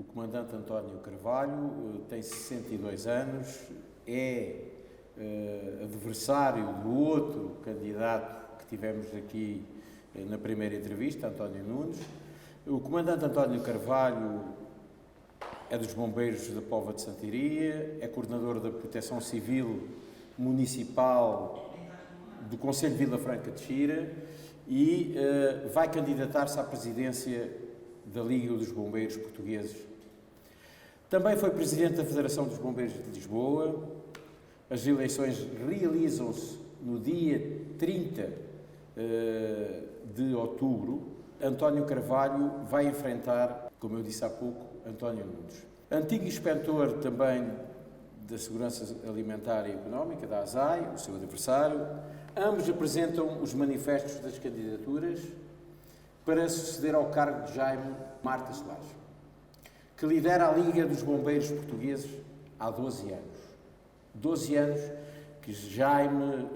O comandante António Carvalho tem 62 anos, é adversário do outro candidato que tivemos aqui na primeira entrevista, António Nunes. O comandante António Carvalho é dos Bombeiros da Póvoa de Santiria, é coordenador da Proteção Civil Municipal do Concelho de Vila Franca de Xira e vai candidatar-se à presidência da Liga dos Bombeiros Portugueses. Também foi presidente da Federação dos Bombeiros de Lisboa. As eleições realizam-se no dia 30 de outubro. António Carvalho vai enfrentar, como eu disse há pouco, António Nunes. Antigo inspetor também da Segurança Alimentar e Económica, da ASAI, o seu adversário. Ambos apresentam os manifestos das candidaturas para suceder ao cargo de Jaime Marta Soares, que lidera a Liga dos Bombeiros Portugueses há 12 anos. 12 anos que Jaime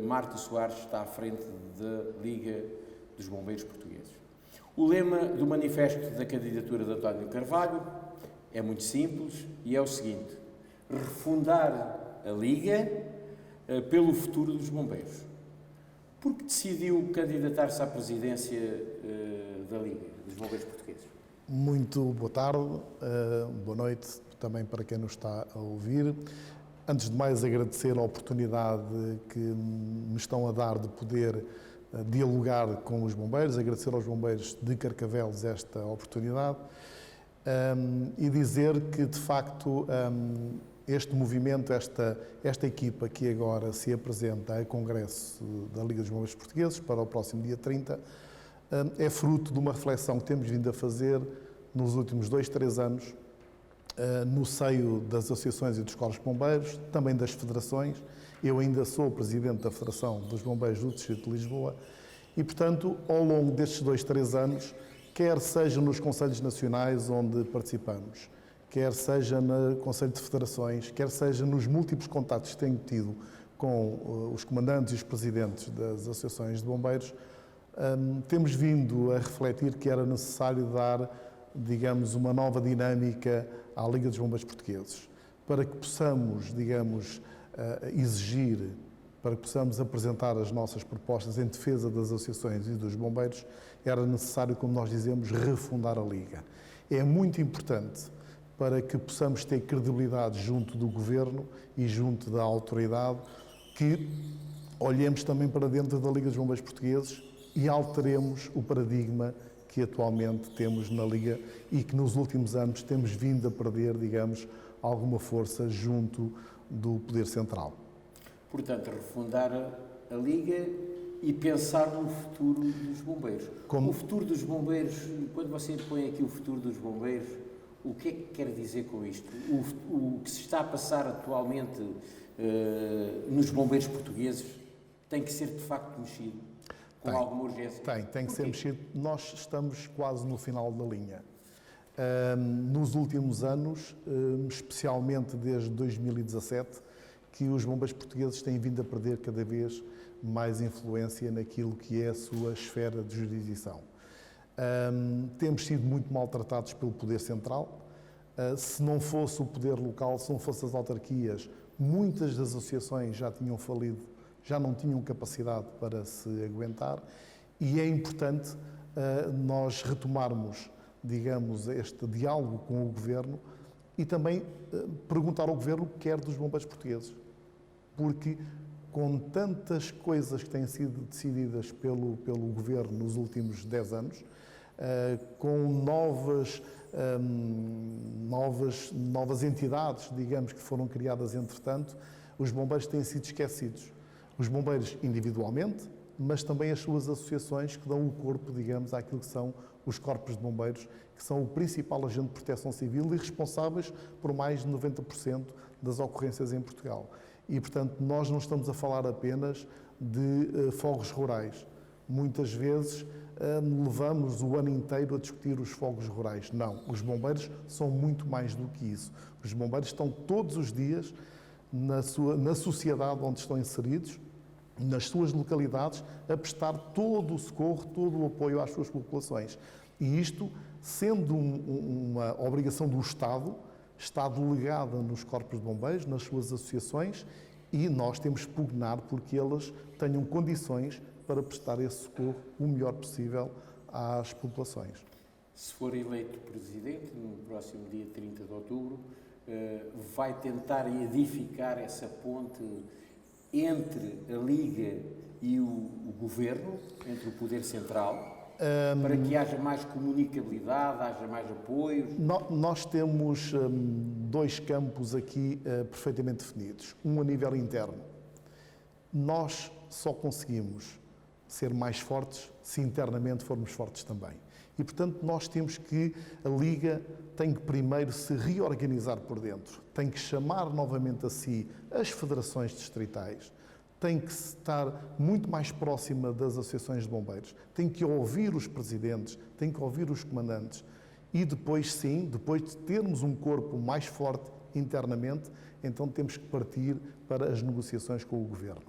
Marta Soares está à frente da Liga dos Bombeiros Portugueses. O lema do manifesto da candidatura de António Carvalho é muito simples e é o seguinte: refundar a Liga pelo futuro dos bombeiros. Por que decidiu candidatar-se à presidência da Liga dos Bombeiros Portugueses? Muito boa tarde, boa noite também para quem nos está a ouvir. Antes de mais, agradecer a oportunidade que me estão a dar de poder dialogar com os bombeiros, agradecer aos bombeiros de Carcavelos esta oportunidade e dizer que, de facto, este movimento, esta equipa que agora se apresenta a Congresso da Liga dos Bombeiros Portugueses para o próximo dia 30, é fruto de uma reflexão que temos vindo a fazer nos últimos 2, 3 anos, no seio das associações e dos corpos de bombeiros, também das federações. Eu ainda sou presidente da Federação dos Bombeiros do Distrito de Lisboa e, portanto, ao longo destes 2, 3 anos, quer seja nos Conselhos Nacionais onde participamos, quer seja no Conselho de Federações, quer seja nos múltiplos contactos que tenho tido com os comandantes e os presidentes das associações de bombeiros, temos vindo a refletir que era necessário dar, digamos, uma nova dinâmica à Liga dos Bombeiros Portugueses, para que possamos, digamos, exigir, para que possamos apresentar as nossas propostas em defesa das associações e dos bombeiros, era necessário, como nós dizemos, refundar a Liga. É muito importante para que possamos ter credibilidade junto do Governo e junto da autoridade, que olhemos também para dentro da Liga dos Bombeiros Portugueses e alteremos o paradigma que atualmente temos na Liga e que nos últimos anos temos vindo a perder, digamos, alguma força junto do Poder Central. Portanto, refundar a Liga e pensar no futuro dos bombeiros. O futuro dos bombeiros, quando você põe aqui o futuro dos bombeiros, o que é que quer dizer com isto? O que se está a passar atualmente nos bombeiros portugueses tem que ser de facto mexido com alguma urgência? Tem que ser mexido. Nós estamos quase no final da linha. Nos últimos anos, especialmente desde 2017, que os bombeiros portugueses têm vindo a perder cada vez mais influência naquilo que é a sua esfera de jurisdição. Temos sido muito maltratados pelo Poder Central. Se não fosse o poder local, se não fossem as autarquias, muitas das associações já tinham falido, já não tinham capacidade para se aguentar, e é importante nós retomarmos, digamos, este diálogo com o Governo e também perguntar ao Governo o que quer dos bombeiros portugueses. Porque com tantas coisas que têm sido decididas pelo Governo nos últimos 10 anos, com novas entidades, digamos, que foram criadas entretanto, os bombeiros têm sido esquecidos. Os bombeiros individualmente, mas também as suas associações que dão o corpo, digamos, àquilo que são os corpos de bombeiros, que são o principal agente de proteção civil e responsáveis por mais de 90% das ocorrências em Portugal. E, portanto, nós não estamos a falar apenas de fogos rurais. Muitas vezes levamos o ano inteiro a discutir os fogos rurais. Não, os bombeiros são muito mais do que isso. Os bombeiros estão todos os dias na sociedade onde estão inseridos, nas suas localidades, a prestar todo o socorro, todo o apoio às suas populações. E isto sendo uma obrigação do Estado, está delegada nos corpos de bombeiros, nas suas associações, e nós temos que pugnar porque elas tenham condições para prestar esse socorro o melhor possível às populações. Se for eleito presidente, no próximo dia 30 de outubro, vai tentar edificar essa ponte entre a Liga e o Governo, entre o Poder Central, para que haja mais comunicabilidade, haja mais apoios? Nós temos dois campos aqui perfeitamente definidos. Um a nível interno. Nós só conseguimos ser mais fortes se internamente formos fortes também. E, portanto, nós temos que, a Liga tem que primeiro se reorganizar por dentro, tem que chamar novamente a si as federações distritais, tem que estar muito mais próxima das associações de bombeiros, tem que ouvir os presidentes, tem que ouvir os comandantes e depois, sim, depois de termos um corpo mais forte internamente, então temos que partir para as negociações com o Governo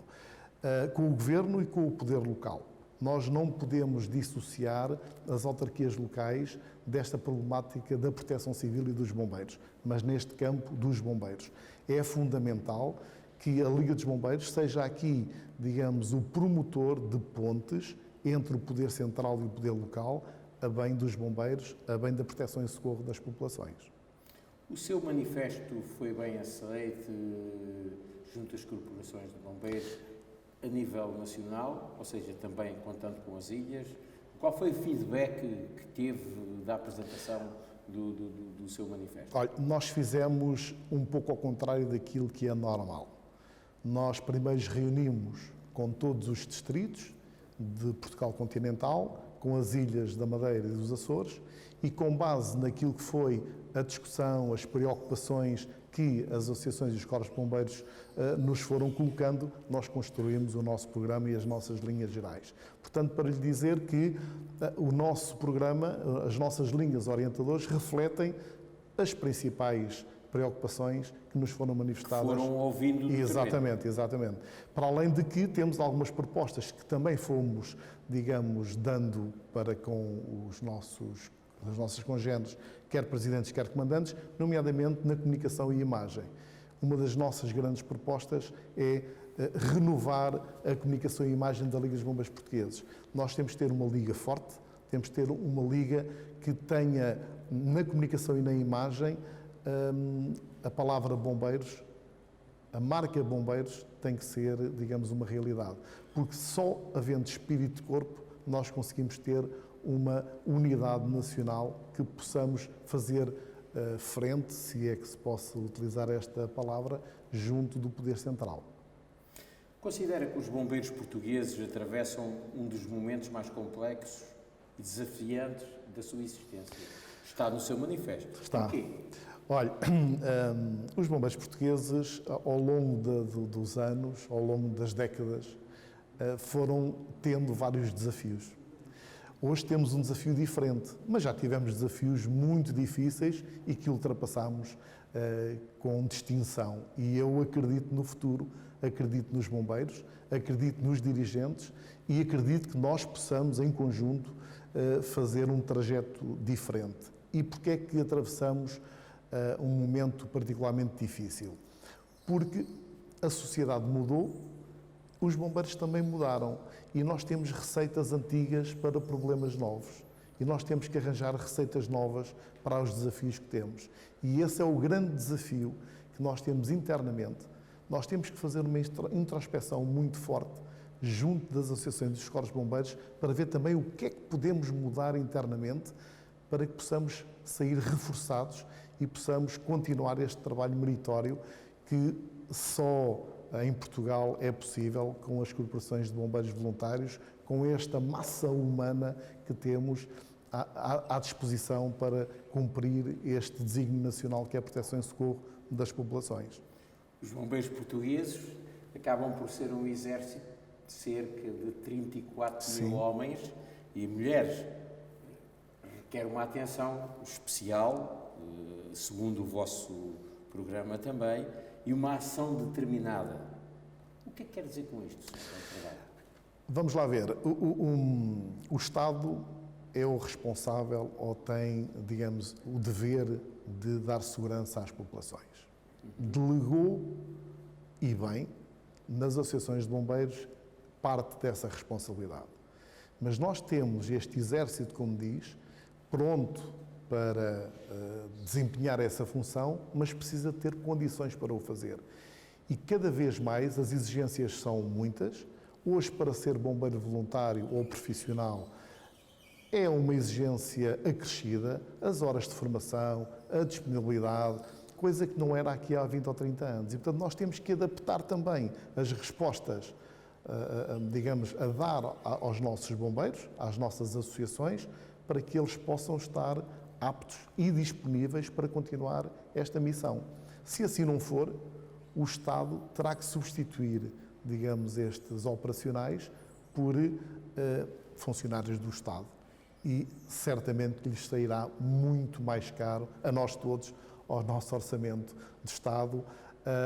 e com o poder local. Nós não podemos dissociar as autarquias locais desta problemática da proteção civil e dos bombeiros, mas neste campo dos bombeiros. É fundamental que a Liga dos Bombeiros seja aqui, digamos, o promotor de pontes entre o poder central e o poder local, a bem dos bombeiros, a bem da proteção e socorro das populações. O seu manifesto foi bem aceito junto às corporações de bombeiros a nível nacional, ou seja, também contando com as ilhas. Qual foi o feedback que teve da apresentação do seu manifesto? Olha, nós fizemos um pouco ao contrário daquilo que é normal. Nós primeiro reunimos com todos os distritos de Portugal continental, com as ilhas da Madeira e dos Açores, e com base naquilo que foi a discussão, as preocupações que as associações e os corpos de bombeiros nos foram colocando, nós construímos o nosso programa e as nossas linhas gerais. Portanto, para lhe dizer que o nosso programa, as nossas linhas orientadoras refletem as principais preocupações que nos foram manifestadas. Foram ouvindo. Exatamente. Para além de que temos algumas propostas que também fomos, digamos, dando para com os nossos congêneres, quer presidentes, quer comandantes, nomeadamente na comunicação e imagem. Uma das nossas grandes propostas é renovar a comunicação e imagem da Liga dos Bombeiros Portugueses. Nós temos que ter uma liga forte, temos que ter uma liga que tenha na comunicação e na imagem a palavra bombeiros, a marca bombeiros tem que ser, digamos, uma realidade. Porque só havendo espírito de corpo nós conseguimos ter uma unidade nacional que possamos fazer frente, se é que se possa utilizar esta palavra, junto do Poder Central. Considera que os bombeiros portugueses atravessam um dos momentos mais complexos e desafiantes da sua existência? Está no seu manifesto. Está. Porquê? Olha, os bombeiros portugueses, ao longo dos anos, ao longo das décadas, foram tendo vários desafios. Hoje temos um desafio diferente, mas já tivemos desafios muito difíceis e que ultrapassámos com distinção. E eu acredito no futuro, acredito nos bombeiros, acredito nos dirigentes e acredito que nós possamos, em conjunto, fazer um trajeto diferente. E porquê é que atravessamos um momento particularmente difícil? Porque a sociedade mudou, os bombeiros também mudaram e nós temos receitas antigas para problemas novos e nós temos que arranjar receitas novas para os desafios que temos. E esse é o grande desafio que nós temos internamente. Nós temos que fazer uma introspecção muito forte junto das associações dos corpos de bombeiros para ver também o que é que podemos mudar internamente para que possamos sair reforçados e possamos continuar este trabalho meritório que só em Portugal é possível com as corporações de bombeiros voluntários, com esta massa humana que temos à disposição para cumprir este desígnio nacional que é a proteção e socorro das populações. Os bombeiros portugueses acabam por ser um exército de cerca de 34 mil homens e mulheres. Requer uma atenção especial, segundo o vosso programa também, e uma ação determinada. O que é que quer dizer com isto, Sr. Secretário? Vamos lá ver. O Estado é o responsável ou tem, digamos, o dever de dar segurança às populações. Delegou, e bem, nas associações de bombeiros, parte dessa responsabilidade. Mas nós temos este exército, como diz, pronto para desempenhar essa função, mas precisa ter condições para o fazer. E cada vez mais as exigências são muitas. Hoje, para ser bombeiro voluntário ou profissional, é uma exigência acrescida, as horas de formação, a disponibilidade, coisa que não era aqui há 20 ou 30 anos. E, portanto, nós temos que adaptar também as respostas, digamos, a dar aos nossos bombeiros, às nossas associações, para que eles possam estar aptos e disponíveis para continuar esta missão. Se assim não for, o Estado terá que substituir, digamos, estes operacionais por funcionários do Estado. E certamente lhes sairá muito mais caro, a nós todos, ao nosso orçamento de Estado,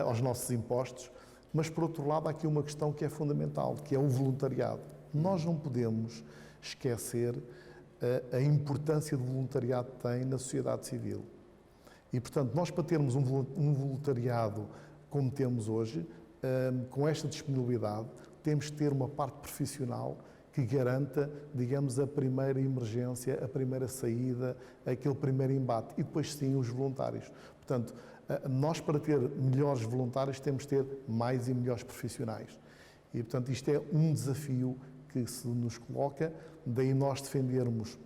aos nossos impostos. Mas, por outro lado, há aqui uma questão que é fundamental, que é o voluntariado. Nós não podemos esquecer a importância do voluntariado que tem na sociedade civil. E, portanto, nós, para termos um voluntariado como temos hoje, com esta disponibilidade, temos que ter uma parte profissional que garanta, digamos, a primeira emergência, a primeira saída, aquele primeiro embate, e depois sim os voluntários. Portanto, nós, para ter melhores voluntários, temos de ter mais e melhores profissionais. E, portanto, isto é um desafio que se nos coloca, daí nós defendermos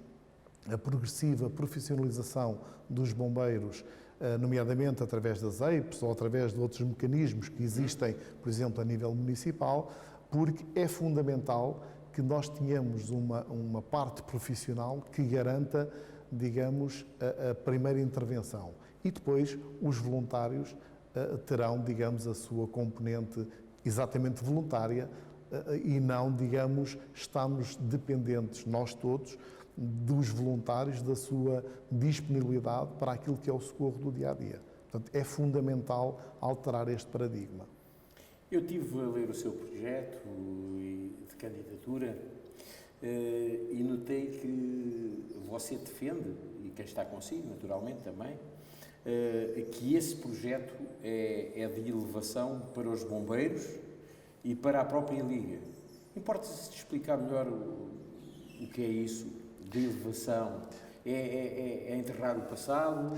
a progressiva profissionalização dos bombeiros, nomeadamente através das EIPs ou através de outros mecanismos que existem, por exemplo, a nível municipal, porque é fundamental que nós tenhamos uma parte profissional que garanta, digamos, a primeira intervenção. E depois os voluntários terão, digamos, a sua componente exatamente voluntária e não, digamos, estamos dependentes, nós todos, dos voluntários, da sua disponibilidade para aquilo que é o socorro do dia-a-dia. Portanto, é fundamental alterar este paradigma. Eu estive a ler o seu projeto de candidatura e notei que você defende, e quem está consigo, naturalmente, também, que esse projeto é de elevação para os bombeiros e para a própria Liga. Importa-se explicar melhor o que é isso? De elevação, é enterrar o passado,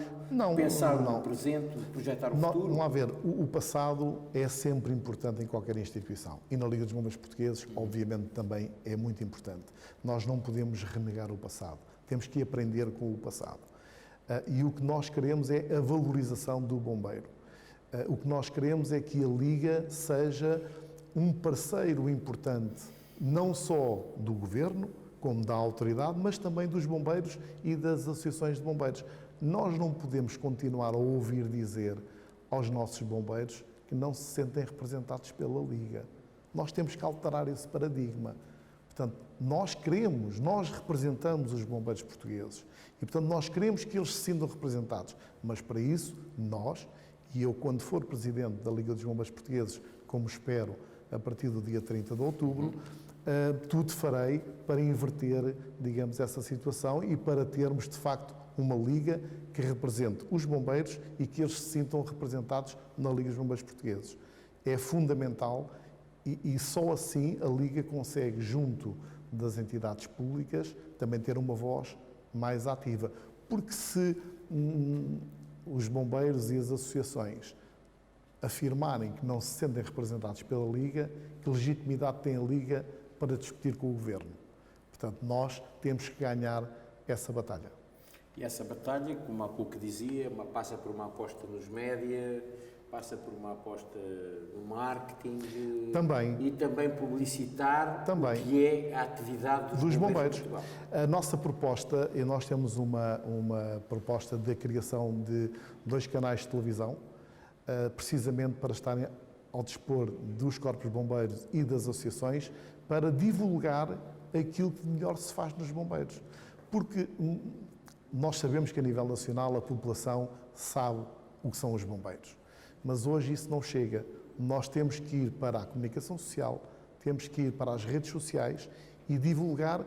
pensar no presente, projetar o futuro? Não há a ver, o passado é sempre importante em qualquer instituição e na Liga dos Bombeiros Portugueses, obviamente, também é muito importante. Nós não podemos renegar o passado, temos que aprender com o passado. E o que nós queremos é a valorização do bombeiro. O que nós queremos é que a Liga seja um parceiro importante, não só do Governo, como da autoridade, mas também dos bombeiros e das associações de bombeiros. Nós não podemos continuar a ouvir dizer aos nossos bombeiros que não se sentem representados pela Liga. Nós temos que alterar esse paradigma. Portanto, nós representamos os bombeiros portugueses e, portanto, nós queremos que eles se sintam representados. Mas, para isso, nós, e eu, quando for presidente da Liga dos Bombeiros Portugueses, como espero, a partir do dia 30 de outubro, tudo farei para inverter, digamos, essa situação e para termos, de facto, uma Liga que represente os bombeiros e que eles se sintam representados na Liga dos Bombeiros Portugueses. É fundamental e só assim a Liga consegue, junto das entidades públicas, também ter uma voz mais ativa. Porque se os bombeiros e as associações afirmarem que não se sentem representados pela Liga, que legitimidade tem a Liga para discutir com o Governo? Portanto, nós temos que ganhar essa batalha. E essa batalha, como há pouco dizia, passa por uma aposta nos média, passa por uma aposta no marketing também. E também publicitar o que é a atividade dos bombeiros. A nossa proposta, e nós temos uma proposta de criação de 2 canais de televisão, precisamente para estarem ao dispor dos corpos de bombeiros e das associações, para divulgar aquilo que melhor se faz nos bombeiros. Porque nós sabemos que a nível nacional a população sabe o que são os bombeiros. Mas hoje isso não chega. Nós temos que ir para a comunicação social, temos que ir para as redes sociais e divulgar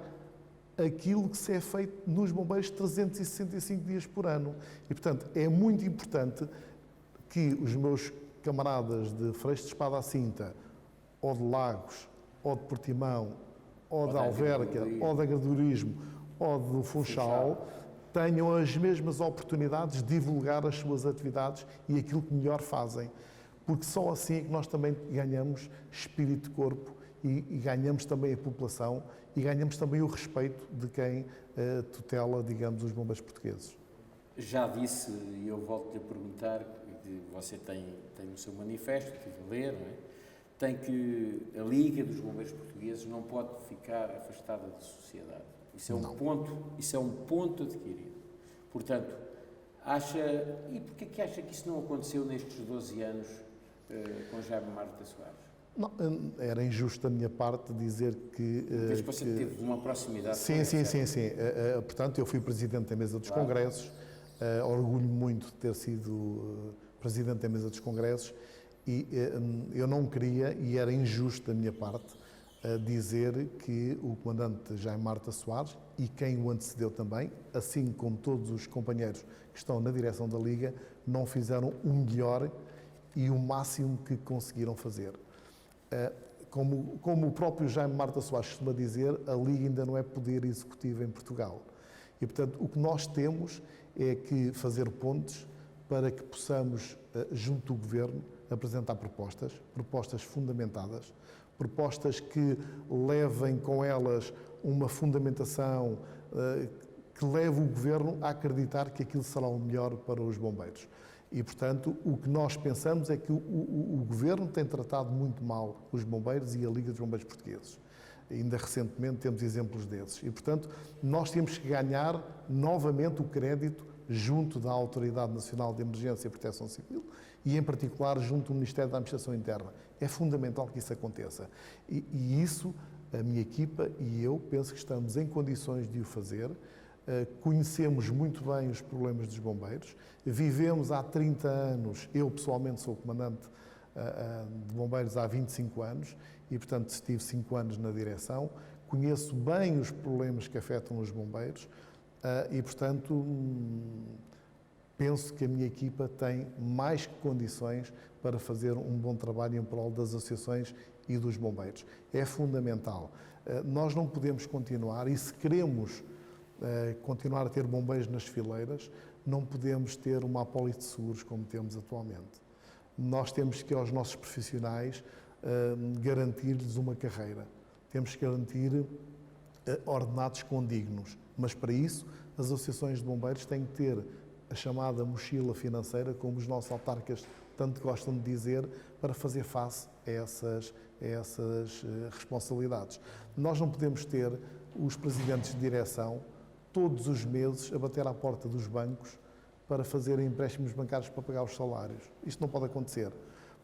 aquilo que se é feito nos bombeiros 365 dias por ano. E, portanto, é muito importante que os meus camaradas de Freixo de Espada à Cinta, ou de Lagos, ou de Portimão, ou de Alverca, ou de Agradorismo, ou do Funchal, tenham as mesmas oportunidades de divulgar as suas atividades e aquilo que melhor fazem. Porque só assim é que nós também ganhamos espírito de corpo e ganhamos também a população e ganhamos também o respeito de quem tutela, digamos, os bombeiros portugueses. Já disse, e eu volto-lhe a perguntar, que você tem o seu manifesto, que estive a ler, não é? Tem que a Liga dos Bombeiros Portugueses não pode ficar afastada da sociedade. Isso é um ponto adquirido. Portanto, e porquê que acha que isso não aconteceu nestes 12 anos com Jaime Marta Soares? Não, era injusto da minha parte dizer que... Desde que você teve uma proximidade... Sim. Portanto, eu fui presidente da Mesa dos Congressos, orgulho muito de ter sido presidente da Mesa dos Congressos e eu não queria, e era injusto da minha parte, dizer que o comandante Jaime Marta Soares e quem o antecedeu também, assim como todos os companheiros que estão na direção da Liga, não fizeram o melhor e o máximo que conseguiram fazer. Como o próprio Jaime Marta Soares costuma dizer, a Liga ainda não é poder executivo em Portugal. E, portanto, o que nós temos é que fazer pontes para que possamos, junto do Governo, apresentar propostas fundamentadas, propostas que levem com elas uma fundamentação que leve o Governo a acreditar que aquilo será o melhor para os bombeiros. E, portanto, o que nós pensamos é que o Governo tem tratado muito mal os bombeiros e a Liga dos Bombeiros Portugueses. Ainda recentemente temos exemplos desses. E, portanto, nós temos que ganhar novamente o crédito junto da Autoridade Nacional de Emergência e Proteção Civil e, em particular, junto do Ministério da Administração Interna. É fundamental que isso aconteça. E isso, a minha equipa e eu, penso que estamos em condições de o fazer. Conhecemos muito bem os problemas dos bombeiros. Vivemos há 30 anos, eu pessoalmente sou comandante de bombeiros há 25 anos e, portanto, estive 5 anos na direção. Conheço bem os problemas que afetam os bombeiros e, portanto, penso que a minha equipa tem mais que condições para fazer um bom trabalho em prol das associações e dos bombeiros. É fundamental. Nós não podemos continuar, e se queremos continuar a ter bombeiros nas fileiras, não podemos ter uma apólice de seguros como temos atualmente. Nós temos que, aos nossos profissionais, garantir-lhes uma carreira. Temos que garantir ordenados condignos. Mas, para isso, as associações de bombeiros têm que ter a chamada mochila financeira, como os nossos autarcas tanto gostam de dizer, para fazer face a essas responsabilidades. Nós não podemos ter os presidentes de direção todos os meses a bater à porta dos bancos para fazerem empréstimos bancários para pagar os salários. Isto não pode acontecer.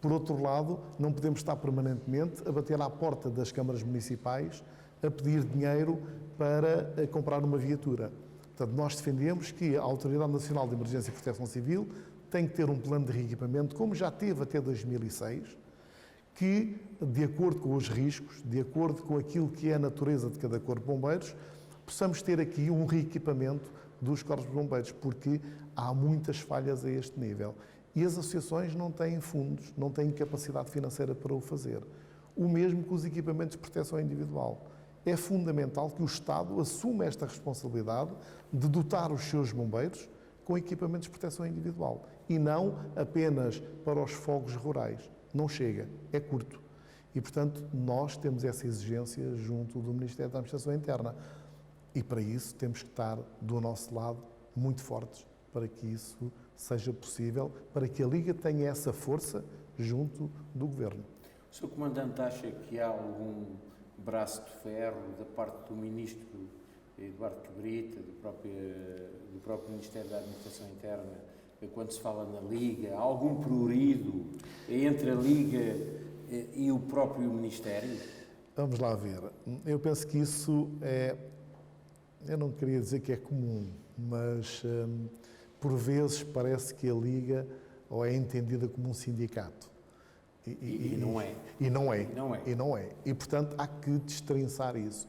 Por outro lado, não podemos estar permanentemente a bater à porta das câmaras municipais a pedir dinheiro para comprar uma viatura. Portanto, nós defendemos que a Autoridade Nacional de Emergência e Proteção Civil tem que ter um plano de reequipamento, como já teve até 2006, que, de acordo com os riscos, de acordo com aquilo que é a natureza de cada corpo de bombeiros, possamos ter aqui um reequipamento dos corpos de bombeiros, porque há muitas falhas a este nível. E as associações não têm fundos, não têm capacidade financeira para o fazer. O mesmo com os equipamentos de proteção individual. É fundamental que o Estado assuma esta responsabilidade de dotar os seus bombeiros com equipamentos de proteção individual e não apenas para os fogos rurais. Não chega, é curto. E, portanto, nós temos essa exigência junto do Ministério da Administração Interna. E, para isso, temos que estar do nosso lado muito fortes para que isso seja possível, para que a Liga tenha essa força junto do Governo. O Sr. Comandante acha que há algum braço de ferro da parte do Ministro Eduardo Cabrita, do próprio Ministério da Administração Interna, quando se fala na Liga? Há algum prurido entre a Liga e o próprio Ministério? Vamos lá ver. Eu penso que isso é... Eu não queria dizer que é comum, mas por vezes parece que a Liga ou é entendida como um sindicato. E não é. E não é. E, portanto, há que destrinçar isso.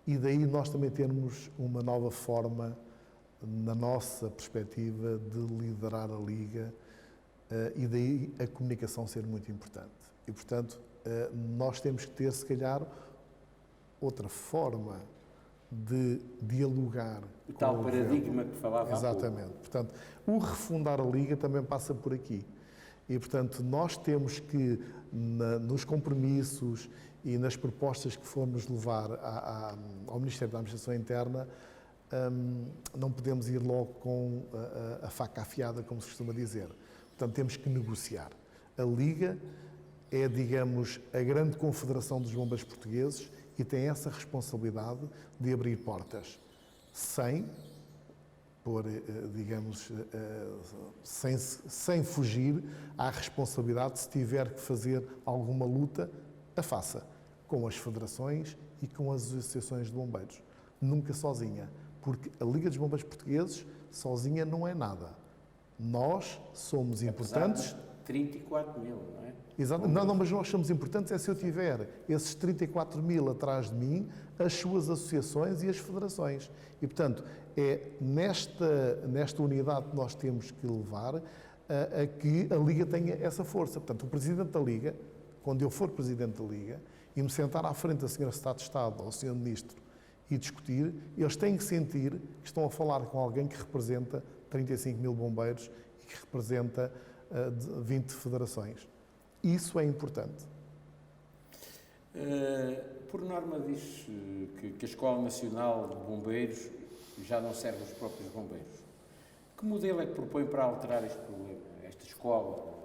e daí nós também termos uma nova forma, na nossa perspectiva, de liderar a Liga, e daí a comunicação ser muito importante. E, portanto, nós temos que ter, se calhar, outra forma de dialogar. O tal paradigma que falava há pouco. Exatamente. Portanto, o refundar a Liga também passa por aqui. E, portanto, nós temos que, nos compromissos e nas propostas que formos levar ao Ministério da Administração Interna, não podemos ir logo com a faca afiada, como se costuma dizer. Portanto, temos que negociar. A Liga é, digamos, a grande confederação dos bombeiros portugueses e tem essa responsabilidade de abrir portas sem fugir à responsabilidade. Se tiver que fazer alguma luta, a faça com as federações e com as associações de bombeiros. Nunca sozinha, porque a Liga dos Bombeiros Portugueses sozinha não é nada. Nós somos importantes. 34 mil, não é? Exato. Não, mas nós somos importantes se eu tiver esses 34 mil atrás de mim, as suas associações e as federações. E, portanto, é nesta unidade que nós temos que levar a que a Liga tenha essa força. Portanto, o Presidente da Liga, quando eu for Presidente da Liga, e me sentar à frente da Sra. Secretária de Estado ou ao Sr. Ministro e discutir, eles têm que sentir que estão a falar com alguém que representa 35 mil bombeiros e que representa 20 federações. Isso é importante. Por norma diz que a Escola Nacional de Bombeiros já não serve os próprios bombeiros. Que modelo é que propõe para alterar este problema, esta escola?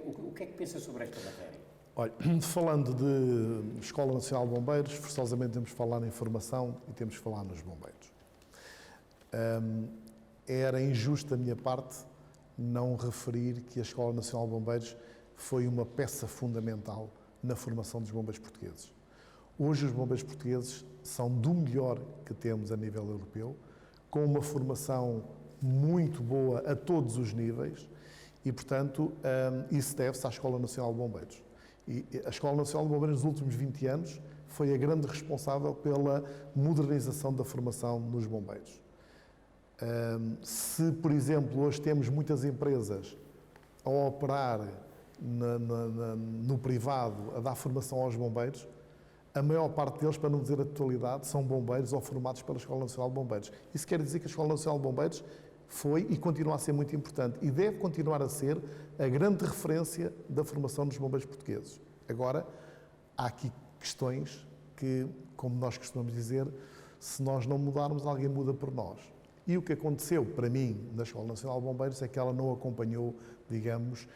O que é que pensa sobre esta matéria? Olha, falando de Escola Nacional de Bombeiros, forçosamente temos que falar em formação e temos que falar nos bombeiros. Era injusto da minha parte não referir que a Escola Nacional de Bombeiros foi uma peça fundamental na formação dos bombeiros portugueses. Hoje os bombeiros portugueses são do melhor que temos a nível europeu, com uma formação muito boa a todos os níveis e, portanto, isso deve-se à Escola Nacional de Bombeiros. E a Escola Nacional de Bombeiros, nos últimos 20 anos, foi a grande responsável pela modernização da formação nos bombeiros. Se, por exemplo, hoje temos muitas empresas a operar no privado, a dar formação aos bombeiros, a maior parte deles, para não dizer a totalidade, são bombeiros ou formados pela Escola Nacional de Bombeiros. Isso quer dizer que a Escola Nacional de Bombeiros foi e continua a ser muito importante e deve continuar a ser a grande referência da formação dos bombeiros portugueses. Agora, há aqui questões que, como nós costumamos dizer, se nós não mudarmos, alguém muda por nós. E o que aconteceu, para mim, na Escola Nacional de Bombeiros, é que ela não acompanhou, digamos,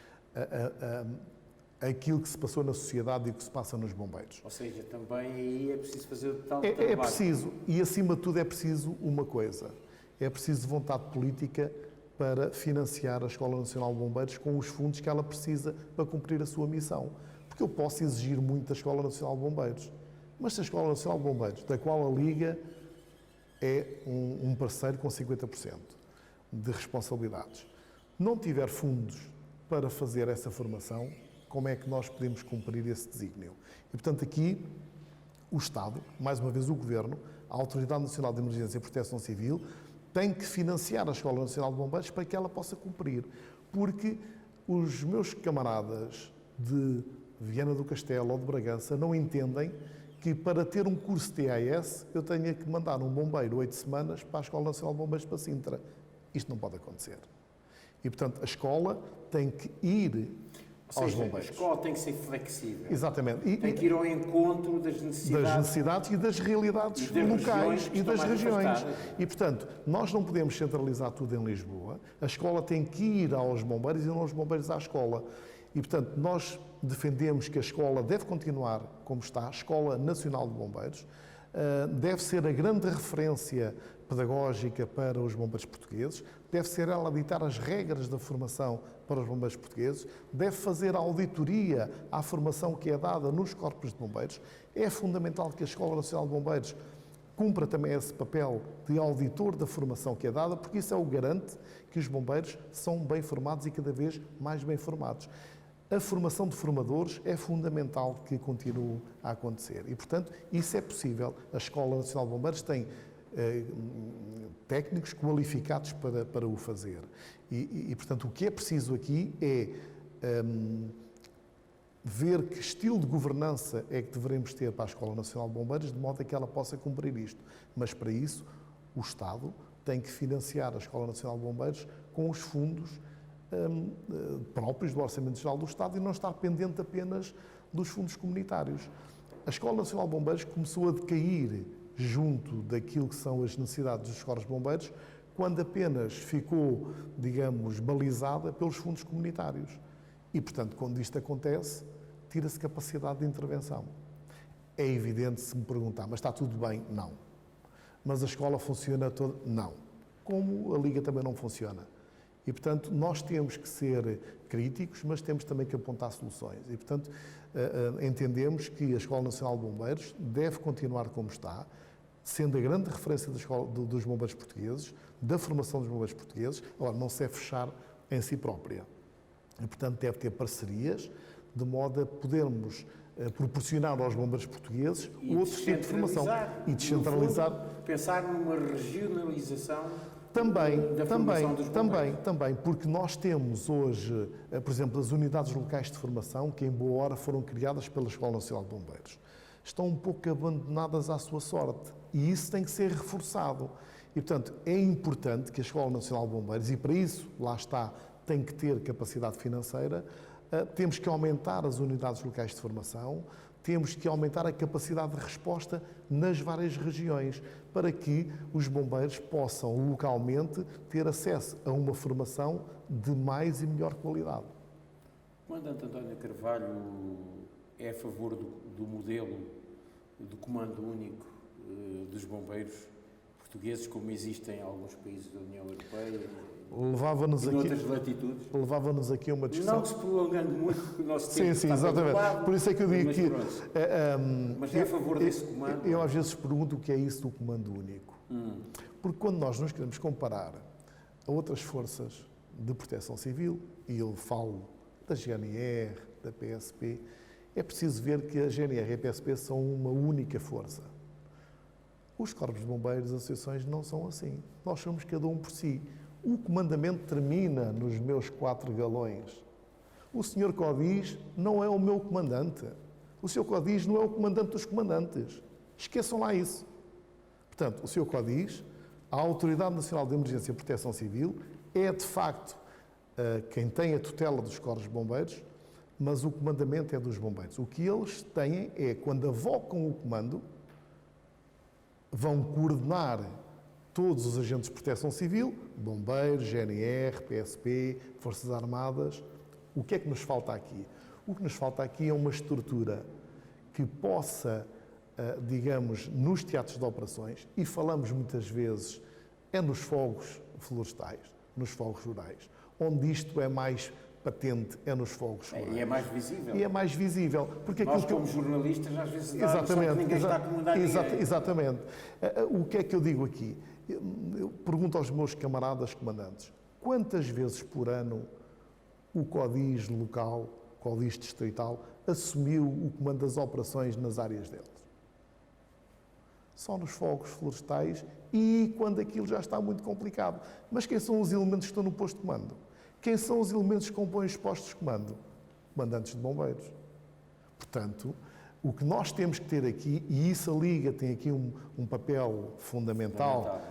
aquilo que se passou na sociedade e o que se passa nos bombeiros. Ou seja, também aí é preciso fazer o tal trabalho. É preciso, e acima de tudo é preciso uma coisa, é preciso vontade política para financiar a Escola Nacional de Bombeiros com os fundos que ela precisa para cumprir a sua missão. Porque eu posso exigir muito da Escola Nacional de Bombeiros, mas se a Escola Nacional de Bombeiros, da qual a Liga é um parceiro com 50% de responsabilidades, não tiver fundos para fazer essa formação, como é que nós podemos cumprir esse desígnio? E, portanto, aqui o Estado, mais uma vez o Governo, a Autoridade Nacional de Emergência e Proteção Civil, tem que financiar a Escola Nacional de Bombeiros para que ela possa cumprir. Porque os meus camaradas de Viana do Castelo ou de Bragança não entendem que para ter um curso de TAS eu tenha que mandar um bombeiro 8 semanas para a Escola Nacional de Bombeiros para Sintra. Isto não pode acontecer. E, portanto, a escola tem que ir aos bombeiros. A escola tem que ser flexível. Exatamente. Tem que ir ao encontro das necessidades e das realidades locais e das regiões. E, portanto, nós não podemos centralizar tudo em Lisboa. A escola tem que ir aos bombeiros e não os bombeiros à escola. E, portanto, nós defendemos que a escola deve continuar como está, a Escola Nacional de Bombeiros, deve ser a grande referência pedagógica para os bombeiros portugueses, deve ser ela a ditar as regras da formação para os bombeiros portugueses, deve fazer a auditoria à formação que é dada nos corpos de bombeiros. É fundamental que a Escola Nacional de Bombeiros cumpra também esse papel de auditor da formação que é dada, porque isso é o garante que os bombeiros são bem formados e cada vez mais bem formados. A formação de formadores é fundamental que continue a acontecer e, portanto, isso é possível. A Escola Nacional de Bombeiros tem técnicos qualificados para o fazer. Portanto, o que é preciso aqui é ver que estilo de governança é que devemos ter para a Escola Nacional de Bombeiros, de modo a que ela possa cumprir isto. Mas, para isso, o Estado tem que financiar a Escola Nacional de Bombeiros com os fundos próprios do Orçamento Geral do Estado e não estar pendente apenas dos fundos comunitários. A Escola Nacional de Bombeiros começou a decair junto daquilo que são as necessidades dos Corpos de Bombeiros quando apenas ficou, digamos, balizada pelos fundos comunitários. E, portanto, quando isto acontece, tira-se capacidade de intervenção. É evidente se me perguntar, mas está tudo bem? Não. Mas a escola funciona toda? Não. Como a Liga também não funciona. E, portanto, nós temos que ser críticos, mas temos também que apontar soluções. E, portanto, entendemos que a Escola Nacional de Bombeiros deve continuar como está, sendo a grande referência dos bombeiros portugueses, da formação dos bombeiros portugueses, agora não se é fechar em si própria. E, portanto, deve ter parcerias, de modo a podermos proporcionar aos bombeiros portugueses outro tipo de formação. E descentralizar. Pensar numa regionalização Também, porque nós temos hoje, por exemplo, as unidades locais de formação, que em boa hora foram criadas pela Escola Nacional de Bombeiros. Estão um pouco abandonadas à sua sorte e isso tem que ser reforçado. E, portanto, é importante que a Escola Nacional de Bombeiros, e para isso, lá está, tem que ter capacidade financeira, temos que aumentar as unidades locais de formação, temos que aumentar a capacidade de resposta nas várias regiões, para que os bombeiros possam localmente ter acesso a uma formação de mais e melhor qualidade. O comandante António Carvalho é a favor do modelo do comando único dos bombeiros portugueses, como existe em alguns países da União Europeia e noutras latitudes? Levava-nos aqui a uma discussão. Não se prolongando muito, porque o nosso tempo está exatamente. preocupado. Por isso é que eu digo que... Mas é a favor desse comando? Eu às vezes pergunto o que é isso do comando único. Porque quando nós nos queremos comparar a outras forças de proteção civil, e eu falo da GNR, da PSP, é preciso ver que a GNR e a PSP são uma única força. Os corpos de bombeiros, as associações, não são assim. Nós somos cada um por si. O comandamento termina nos meus 4 galões. O Sr. Codiz não é o meu comandante. O Sr. Codiz não é o comandante dos comandantes. Esqueçam lá isso. Portanto, o Sr. Codiz, a Autoridade Nacional de Emergência e Proteção Civil, é de facto quem tem a tutela dos corpos de bombeiros, mas o comandamento é dos bombeiros. O que eles têm é, quando avocam o comando, vão coordenar todos os agentes de proteção civil, bombeiros, GNR, PSP, Forças Armadas. O que é que nos falta aqui? O que nos falta aqui é uma estrutura que possa, digamos, nos teatros de operações, e falamos muitas vezes, é nos fogos florestais, nos fogos rurais, onde isto é mais patente, é nos fogos rurais. E é mais visível. E é mais visível. Porque nós, como jornalistas, às vezes dá a noção que ninguém está a comandar ninguém. Exatamente. O que é que eu digo aqui? Eu pergunto aos meus camaradas comandantes, quantas vezes por ano o CODIS local, o CODIS distrital, assumiu o comando das operações nas áreas deles? Só nos fogos florestais e quando aquilo já está muito complicado. Mas quem são os elementos que estão no posto de comando? Quem são os elementos que compõem os postos de comando? Comandantes de bombeiros. Portanto, o que nós temos que ter aqui, e isso a Liga tem aqui um papel fundamental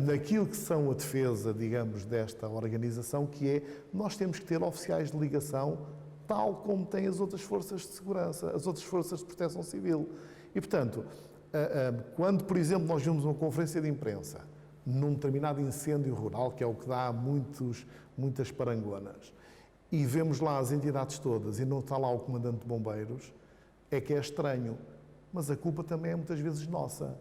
naquilo que são a defesa, digamos, desta organização, que é, nós temos que ter oficiais de ligação tal como têm as outras forças de segurança, as outras forças de proteção civil. E, portanto, quando, por exemplo, nós vemos uma conferência de imprensa num determinado incêndio rural, que é o que dá muitas parangonas, e vemos lá as entidades todas e não está lá o comandante de bombeiros, é que é estranho. Mas a culpa também é muitas vezes nossa.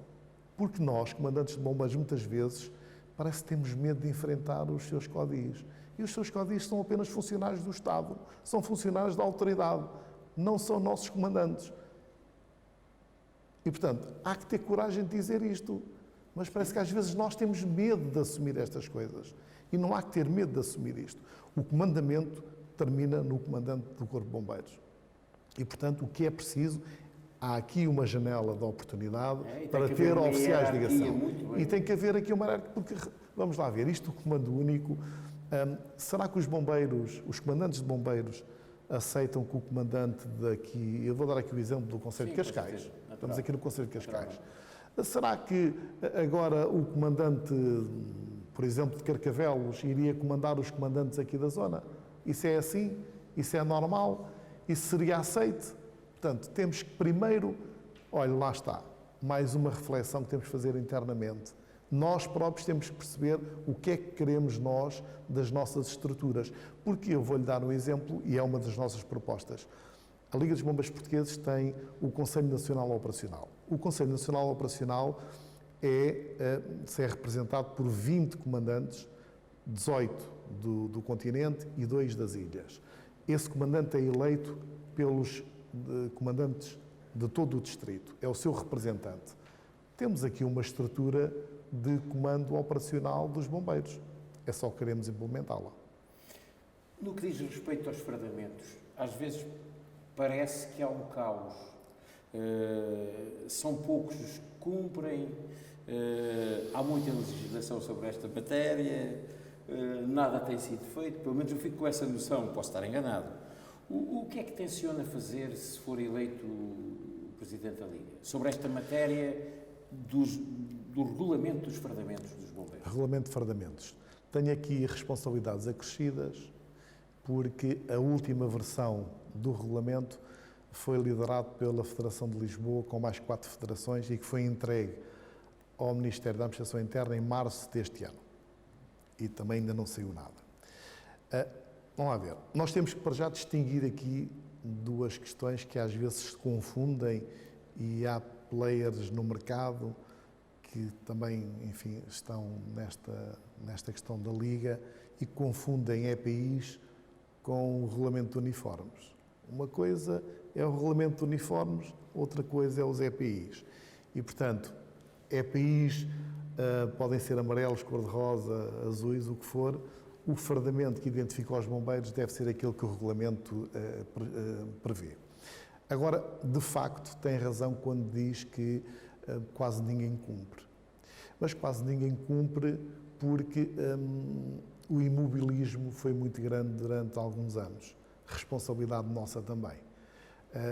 Porque nós, comandantes de bombeiros, muitas vezes, parece que temos medo de enfrentar os seus CODIs. E os seus CODIs são apenas funcionários do Estado, são funcionários da autoridade, não são nossos comandantes. E, portanto, há que ter coragem de dizer isto. Mas parece que às vezes nós temos medo de assumir estas coisas. E não há que ter medo de assumir isto. O comandamento termina no comandante do Corpo de Bombeiros. E, portanto, o que é preciso, há aqui uma janela de oportunidade para ter oficiais de ligação. E tem que haver aqui uma hierarquia, porque, vamos lá ver, isto do comando único, será que os bombeiros, os comandantes de bombeiros, aceitam que o comandante daqui, eu vou dar aqui o exemplo do Conselho de Cascais, estamos aqui no Conselho de Cascais, será que agora o comandante, por exemplo, de Carcavelos, iria comandar os comandantes aqui da zona? Isso é assim? Isso é normal? Isso seria aceite? Portanto, temos que primeiro, olha, lá está, mais uma reflexão que temos que fazer internamente. Nós próprios temos que perceber o que é que queremos nós das nossas estruturas. Porque eu vou-lhe dar um exemplo, e é uma das nossas propostas. A Liga dos Bombeiros Portugueses tem o Conselho Nacional Operacional. O Conselho Nacional Operacional é representado por 20 comandantes, 18 do continente e 2 das ilhas. Esse comandante é eleito pelos comandantes de todo o distrito, é o seu representante. Temos aqui uma estrutura de comando operacional dos bombeiros, é só queremos implementá-la. No que diz respeito aos fardamentos, às vezes parece que há um caos, são poucos os que cumprem, há muita legislação sobre esta matéria, nada tem sido feito, pelo menos eu fico com essa noção, posso estar enganado. O que é que tenciona fazer se for eleito o Presidente da Liga sobre esta matéria do regulamento dos fardamentos dos bombeiros? Regulamento de fardamentos. Tenho aqui responsabilidades acrescidas, porque a última versão do regulamento foi liderado pela Federação de Lisboa, com mais 4 federações, e que foi entregue ao Ministério da Administração Interna em março deste ano. E também ainda não saiu nada. Vamos lá ver. Nós temos que, para já, distinguir aqui duas questões que às vezes se confundem e há players no mercado que também, enfim, estão nesta questão da Liga e confundem EPIs com o regulamento de uniformes. Uma coisa é o regulamento de uniformes, outra coisa é os EPIs. E, portanto, EPIs podem ser amarelos, cor-de-rosa, azuis, o que for. O fardamento que identifica os bombeiros deve ser aquele que o regulamento prevê. Agora, de facto, tem razão quando diz que quase ninguém cumpre. Mas quase ninguém cumpre porque o imobilismo foi muito grande durante alguns anos. Responsabilidade nossa também.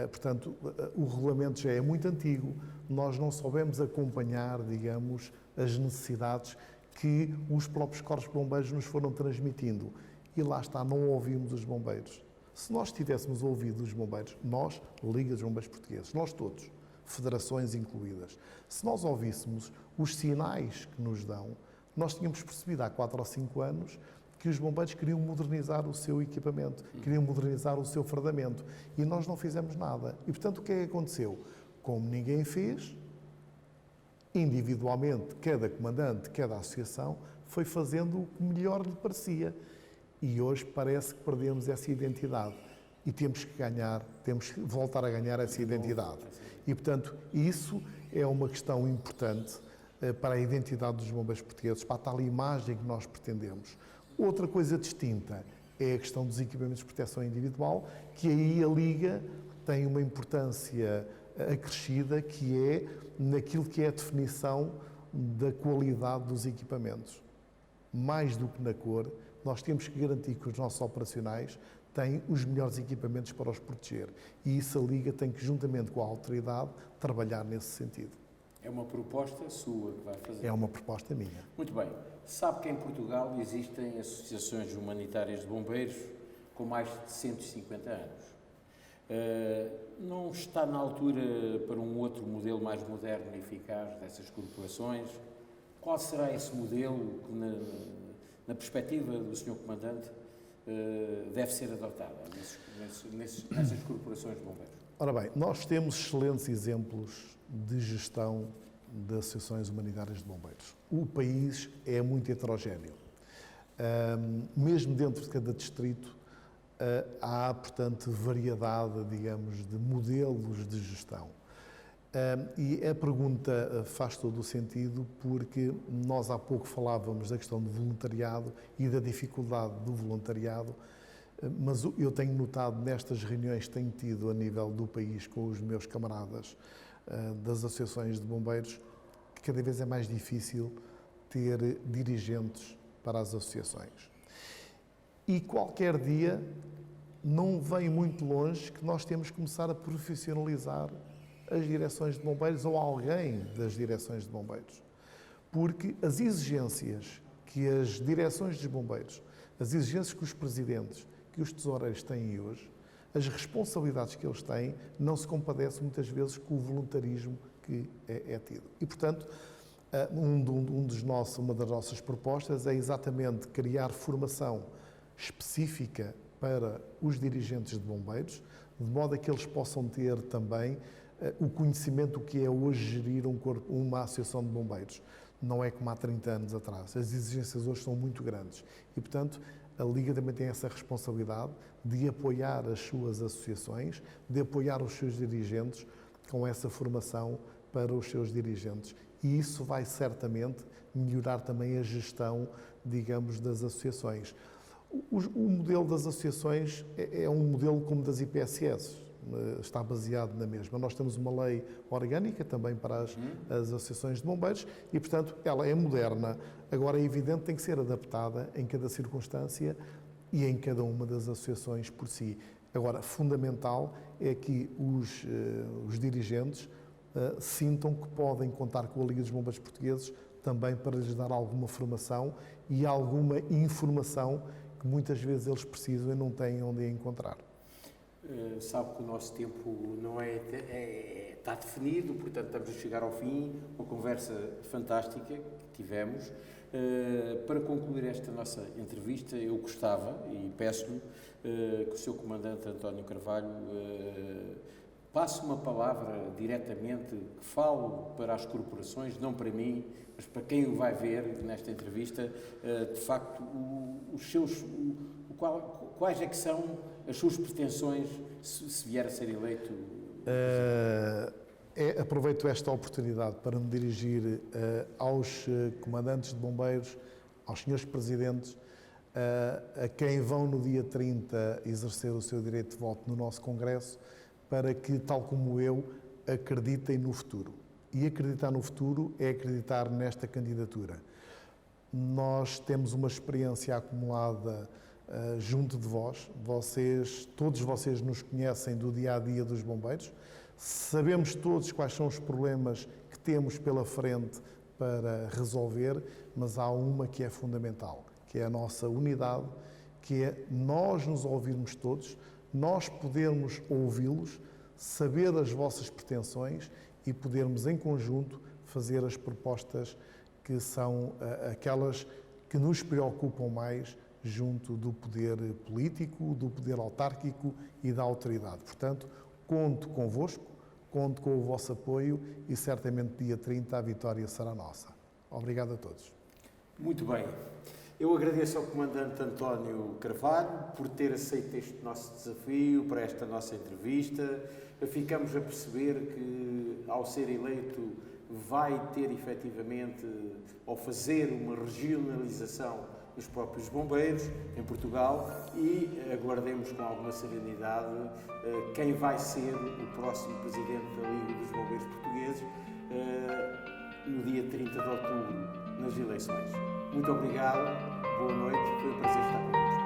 Portanto, o regulamento já é muito antigo, nós não soubemos acompanhar, digamos, as necessidades que os próprios corpos de bombeiros nos foram transmitindo. E lá está, não ouvimos os bombeiros. Se nós tivéssemos ouvido os bombeiros, nós, Liga dos Bombeiros Portugueses, nós todos, federações incluídas, se nós ouvíssemos os sinais que nos dão, nós tínhamos percebido há 4 ou 5 anos que os bombeiros queriam modernizar o seu equipamento, queriam modernizar o seu fardamento, e nós não fizemos nada. E, portanto, o que é que aconteceu? Como ninguém fez, individualmente, cada comandante, cada associação, foi fazendo o que melhor lhe parecia. E hoje parece que perdemos essa identidade. E temos que ganhar, temos que voltar a ganhar essa identidade. E, portanto, isso é uma questão importante para a identidade dos bombeiros portugueses, para a tal imagem que nós pretendemos. Outra coisa distinta é a questão dos equipamentos de proteção individual, que aí a Liga tem uma importância acrescida, que é naquilo que é a definição da qualidade dos equipamentos. Mais do que na cor, nós temos que garantir que os nossos operacionais têm os melhores equipamentos para os proteger. E isso a Liga tem que, juntamente com a autoridade, trabalhar nesse sentido. É uma proposta sua que vai fazer? É uma proposta minha. Muito bem. Sabe que em Portugal existem associações humanitárias de bombeiros com mais de 150 anos. Não está na altura para um outro modelo mais moderno e eficaz dessas corporações? Qual será esse modelo que, na perspectiva do Sr. Comandante, deve ser adotado nessas corporações de bombeiros? Ora bem, nós temos excelentes exemplos de gestão de associações humanitárias de bombeiros. O país é muito heterogéneo. Mesmo dentro de cada distrito, há, portanto, variedade, digamos, de modelos de gestão. E a pergunta faz todo o sentido, porque nós há pouco falávamos da questão do voluntariado e da dificuldade do voluntariado. Mas eu tenho notado nestas reuniões que tenho tido a nível do país com os meus camaradas das associações de bombeiros, que cada vez é mais difícil ter dirigentes para as associações. E qualquer dia não vem muito longe que nós temos que começar a profissionalizar as direções de bombeiros ou alguém das direções de bombeiros. Porque as exigências que as direções dos bombeiros, as exigências que os presidentes, que os tesoureiros têm hoje, as responsabilidades que eles têm, não se compadecem muitas vezes com o voluntarismo que é tido. E, portanto, uma das nossas propostas é exatamente criar formação específica para os dirigentes de bombeiros, de modo a que eles possam ter também o conhecimento do que é hoje gerir uma associação de bombeiros. Não é como há 30 anos atrás. As exigências hoje são muito grandes e, portanto, a Liga também tem essa responsabilidade de apoiar as suas associações, de apoiar os seus dirigentes com essa formação para os seus dirigentes. E isso vai certamente melhorar também a gestão, digamos, das associações. O modelo das associações é um modelo como das IPSS, está baseado na mesma. Nós temos uma lei orgânica também para as associações de bombeiros e, portanto, ela é moderna. Agora, é evidente que tem que ser adaptada em cada circunstância e em cada uma das associações por si. Agora, fundamental é que os dirigentes sintam que podem contar com a Liga dos Bombeiros Portugueses também para lhes dar alguma formação e alguma informação que muitas vezes eles precisam e não têm onde a encontrar. Sabe que o nosso tempo não está definido, portanto estamos a chegar ao fim, uma conversa fantástica que tivemos. Para concluir esta nossa entrevista, eu gostava, e peço-lhe, que o Sr. Comandante António Carvalho passe uma palavra diretamente, que fale para as corporações, não para mim, mas para quem o vai ver nesta entrevista, de facto, quais é que são as suas pretensões se vier a ser eleito? Aproveito esta oportunidade para me dirigir aos comandantes de bombeiros, aos senhores presidentes, a quem vão no dia 30 exercer o seu direito de voto no nosso Congresso, para que, tal como eu, acreditem no futuro. E acreditar no futuro é acreditar nesta candidatura. Nós temos uma experiência acumulada junto de vós. Todos vocês nos conhecem do dia-a-dia dos bombeiros. Sabemos todos quais são os problemas que temos pela frente para resolver, mas há uma que é fundamental, que é a nossa unidade, que é nós nos ouvirmos todos, nós podermos ouvi-los, saber as vossas pretensões e podermos em conjunto fazer as propostas que são aquelas que nos preocupam mais junto do poder político, do poder autárquico e da autoridade. Portanto, conto convosco, conto com o vosso apoio e certamente dia 30 a vitória será nossa. Obrigado a todos. Muito bem. Eu agradeço ao Comandante António Carvalho por ter aceito este nosso desafio para esta nossa entrevista. Ficamos a perceber que, ao ser eleito, vai ter efetivamente, ou fazer uma regionalização dos próprios bombeiros em Portugal e aguardemos com alguma serenidade quem vai ser o próximo Presidente da Liga dos Bombeiros Portugueses no dia 30 de outubro, nas eleições. Muito obrigado, boa noite, foi um prazer estar convosco.